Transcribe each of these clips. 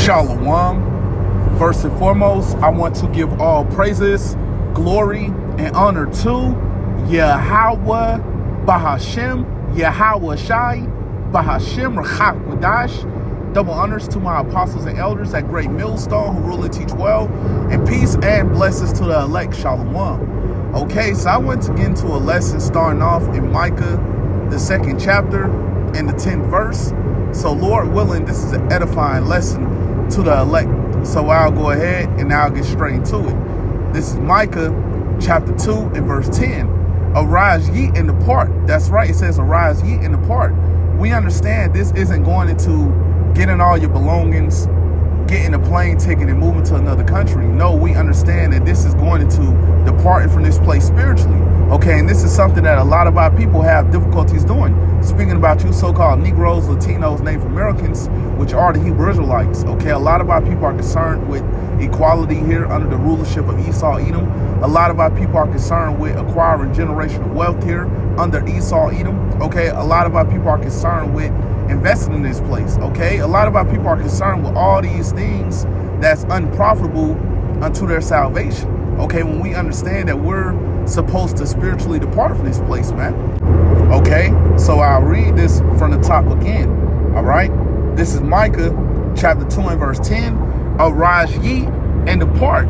Shalom. First and foremost, I want to give all praises, glory, and honor to Yahweh Bahashem, Yahweh Shai, Bahashem Rachak Wadash. Double honors to my apostles and elders at Great Millstone who rule and teach well, and peace and blessings to the elect. Shalom. Okay, so I want to get into a lesson starting off in Micah, the 2nd chapter, and the 10th verse. So Lord willing, this is an edifying lesson to the elect. So I'll go ahead and I'll get straight into it. This is Micah chapter 2 and verse 10. Arise ye and depart. That's right, it says arise ye and depart. We understand this isn't going into getting all your belongings, getting a plane ticket and moving to another country. No, we understand that this is going into departing from this place spiritually. Okay, and this is something that a lot of our people have difficulties doing. Speaking about you so-called Negroes, Latinos, Native Americans, which are the Hebrew Israelites. Okay, a lot of our people are concerned with equality here under the rulership of Esau Edom. A lot of our people are concerned with acquiring generational wealth here under Esau Edom. Okay, a lot of our people are concerned with investing in this place. Okay, a lot of our people are concerned with all these things that's unprofitable unto their salvation. Okay, when we understand that we're supposed to spiritually depart from this place, man. Okay, so I'll read this from the top again. All right, this is Micah chapter 2 and verse 10. Arise ye and depart.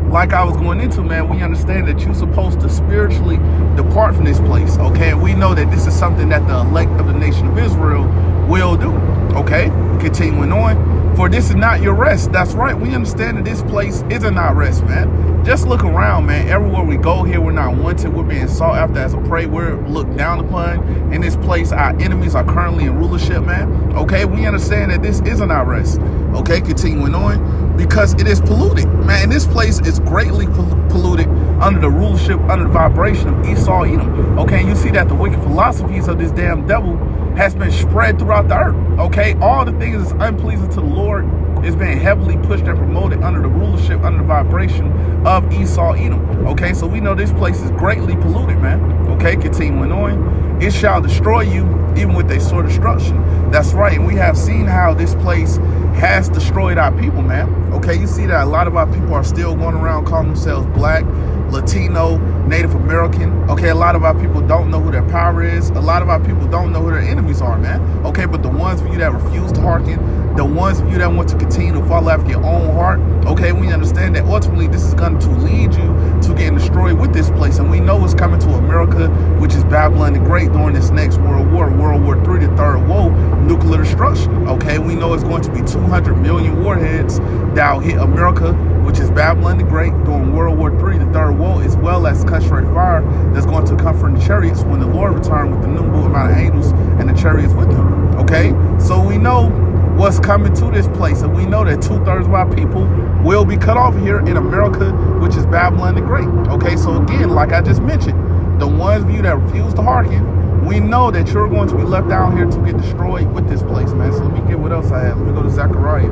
Like I was going into, man, we understand that you're supposed to spiritually depart from this place. Okay, and we know that this is something that the elect of the nation of Israel will do. Okay, continuing on. For this is not your rest. That's right. We understand that this place isn't our rest, man. Just look around, man. Everywhere we go here, we're not wanted. We're being sought after as a prey. We're looked down upon. In this place, our enemies are currently in rulership, man. Okay, we understand that this isn't our rest. Okay, continuing on. Because it is polluted, man. This place is greatly polluted under the rulership, under the vibration of Esau Edom. Okay, and you see that the wicked philosophies of this damn devil has been spread throughout the earth. Okay, all the things that's unpleasing to the Lord is being heavily pushed and promoted under the rulership, under the vibration of Esau Edom. Okay, so we know this place is greatly polluted, man. Okay, continuing on. It shall destroy you even with a sore destruction. That's right, and we have seen how this place has destroyed our people, man. Okay, you see that a lot of our people are still going around calling themselves black, Latino, Native American. Okay, a lot of our people don't know who their power is. A lot of our people don't know who their enemies are, man. Okay, but the ones of you that refuse to hearken, the ones of you that want to continue to follow after your own heart, okay, we understand that ultimately this is going to lead you to getting destroyed with this place. And we know it's coming to America, which is Babylon the Great during this next World War, World War III, the third woe, nuclear destruction. Okay, we know it's going to be 200 million warheads that will hit America, which is Babylon the Great during World War III, the third woe, as well as concentrated fire that's going to come from the chariots when the Lord returns with the numerable amount of angels and the chariots with him. Okay, so we know what's coming to this place, and we know that 2/3 of our people will be cut off here in America, which is Babylon the Great. Okay, so again, like I just mentioned, the ones of you that refuse to hearken, we know that you're going to be left down here to get destroyed with this place, man. So let me get what else I have. Let me go to Zechariah.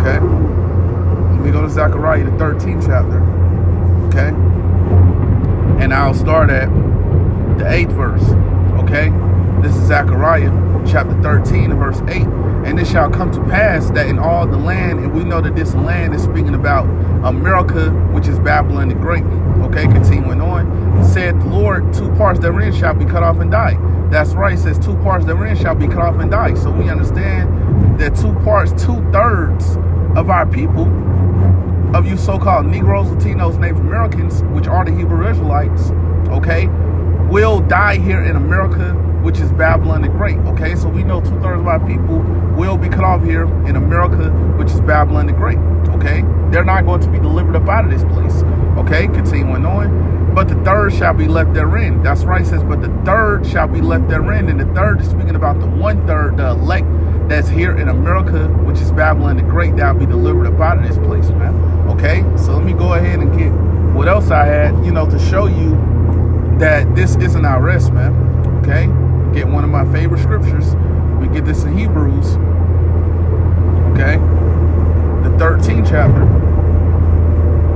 Okay, let me go to Zechariah, the 13th chapter. Okay, and I'll start at the 8th verse. Okay, this is Zechariah chapter 13 and verse 8. And it shall come to pass that in all the land, and we know that this land is speaking about America, which is Babylon the Great. Okay, continuing on. Said the Lord, 2 parts therein shall be cut off and die. That's right, it says 2 parts therein shall be cut off and die. So we understand that 2 parts, 2/3 of our people, of you so-called Negroes, Latinos, Native Americans, which are the Hebrew Israelites, okay, will die here in America, which is Babylon the Great. Okay, so we know 2/3 of our people will be cut off here in America, which is Babylon the Great. Okay, they're not going to be delivered up out of this place. Okay, continuing on. But the third shall be left therein. That's right, it says, but the third shall be left therein. And the third is speaking about the 1/3, the elect that's here in America, which is Babylon the Great, that will be delivered up out of this place, man. Okay, so let me go ahead and get what else I had, to show you that this isn't our rest, man. Okay, get one of my favorite scriptures. We get this in Hebrews. Okay, the 13th chapter.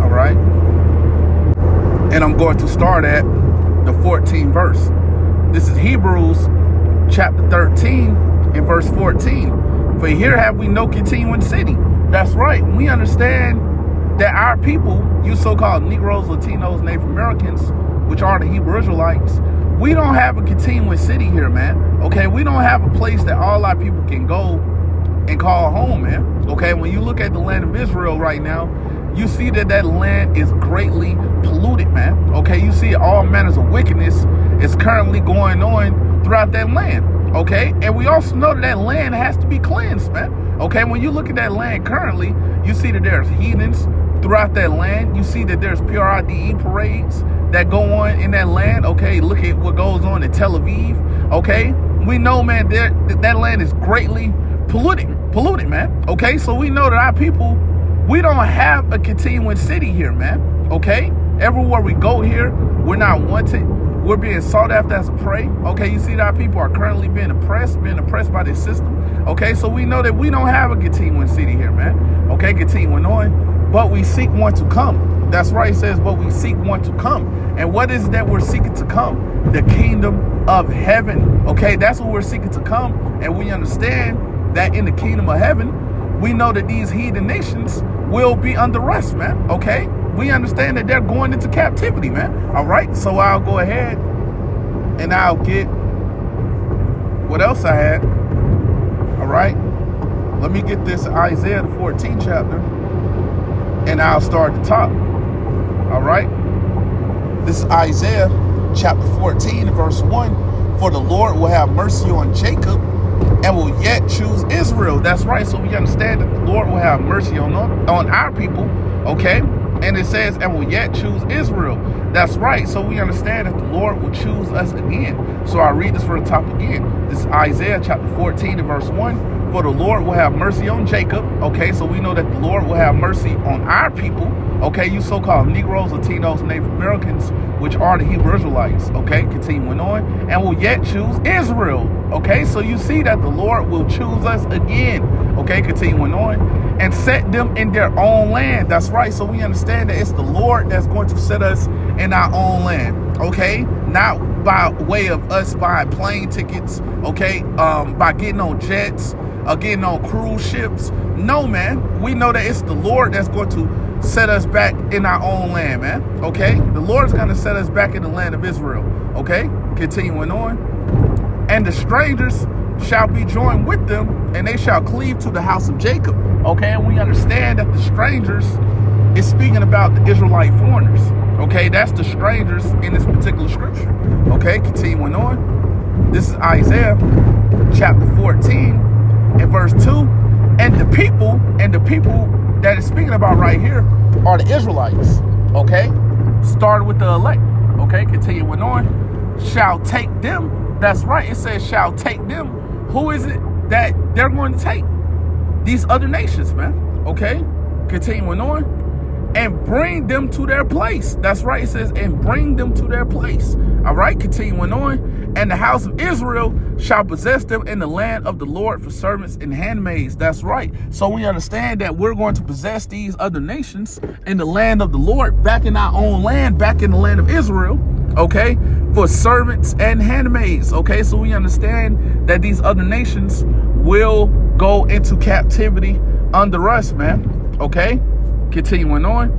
All right, and I'm going to start at the 14th verse. This is Hebrews chapter 13 and verse 14. For here have we no continuing city. That's right. We understand that our people, you so-called Negroes, Latinos, Native Americans, which are the Hebrew Israelites, we don't have a continuing city here, man. Okay, we don't have a place that all our people can go and call home, man. Okay, when you look at the land of Israel right now, you see that that land is greatly polluted, man. Okay, you see all manners of wickedness is currently going on throughout that land. Okay, and we also know that that land has to be cleansed, man. Okay, when you look at that land currently, you see that there's heathens throughout that land. You see that there's PRIDE parades that go on in that land. Okay, look at what goes on in Tel Aviv. Okay, we know, man, that land is greatly polluted, man. Okay, so we know that our people, we don't have a continuing city here, man. Okay, everywhere we go here, we're not wanted. We're being sought after as a prey. Okay, you see that our people are currently being oppressed by this system. Okay, so we know that we don't have a continuing city here, man. Okay, continuing on, but we seek one to come. That's right, it says, but we seek one to come. And what is it that we're seeking to come? The kingdom of heaven. Okay, that's what we're seeking to come. And we understand that in the kingdom of heaven, we know that these heathen nations will be under rest, man. Okay, we understand that they're going into captivity, man. All right, so I'll go ahead and I'll get what else I had. All right, let me get this Isaiah, the 14th chapter, and I'll start at the top. All right, this is Isaiah chapter 14, verse 1. For the Lord will have mercy on Jacob and will yet choose Israel. That's right. So we understand that the Lord will have mercy on our people. Okay. And it says, and will yet choose Israel. That's right. So we understand that the Lord will choose us again. So I'll read this from the top again. This is Isaiah chapter 14 and verse 1. For the Lord will have mercy on Jacob. Okay. So we know that the Lord will have mercy on our people. Okay. You so-called Negroes, Latinos, Native Americans, which are the Hebrew Israelites. Okay. Continuing on. And will yet choose Israel. Okay. So you see that the Lord will choose us again. Okay. Continuing on. And set them in their own land. That's right. So we understand that it's the Lord that's going to set us in our own land. Okay. Not by way of us buying plane tickets. Okay. By getting on jets or getting on cruise ships. No, man. We know that it's the Lord that's going to set us back in our own land, man. Okay. The Lord's going to set us back in the land of Israel. Okay. Continuing on. And the strangers shall be joined with them, and they shall cleave to the house of Jacob. Okay, and we understand that the strangers is speaking about the Israelite foreigners. Okay, that's the strangers in this particular scripture. Okay, continuing on. This is Isaiah chapter 14 and verse 2. And the people that is speaking about right here are the Israelites. Okay, started with the elect. Okay, continuing on. Shall take them. That's right, it says shall take them. Who is it that they're going to take? These other nations, man. Okay? Continuing on. And bring them to their place. That's right. It says, and bring them to their place. All right? Continuing on. And the house of Israel shall possess them in the land of the Lord for servants and handmaids. That's right. So we understand that we're going to possess these other nations in the land of the Lord, back in our own land, back in the land of Israel. Okay? For servants and handmaids. Okay? So we understand that these other nations will go into captivity under us, man. Okay? Continuing on.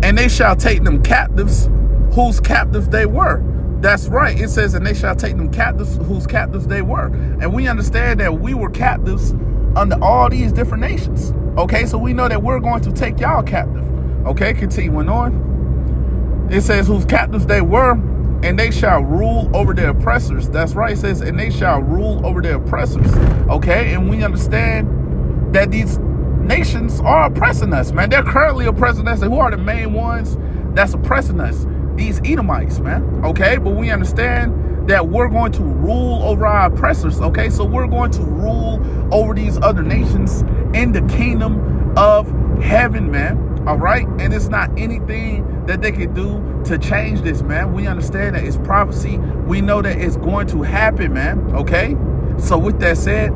And they shall take them captives, whose captives they were. That's right. It says, and they shall take them captives, whose captives they were. And we understand that we were captives under all these different nations. Okay? So we know that we're going to take y'all captive. Okay? Continuing on. It says, whose captives they were, and they shall rule over their oppressors. That's right. It says, and they shall rule over their oppressors. Okay? And we understand that these nations are oppressing us, man. They're currently oppressing us. And who are the main ones that's oppressing us? These Edomites, man. Okay? But we understand that we're going to rule over our oppressors. Okay? So we're going to rule over these other nations in the kingdom of heaven, man. All right? And it's not anything that they can do to change this, man. We understand that it's prophecy. We know that it's going to happen, man. Okay? So with that said,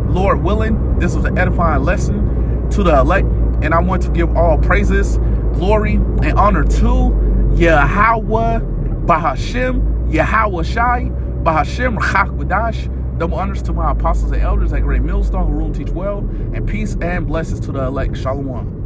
Lord willing, this was an edifying lesson to the elect. And I want to give all praises, glory, and honor to Yahweh, Bahashem, Yahweh Shai, Bahashem, Rachak Wadash, Double honors to my apostles and elders at Great Millstone, who rule and teach well, and peace and blessings to the elect. Shalom.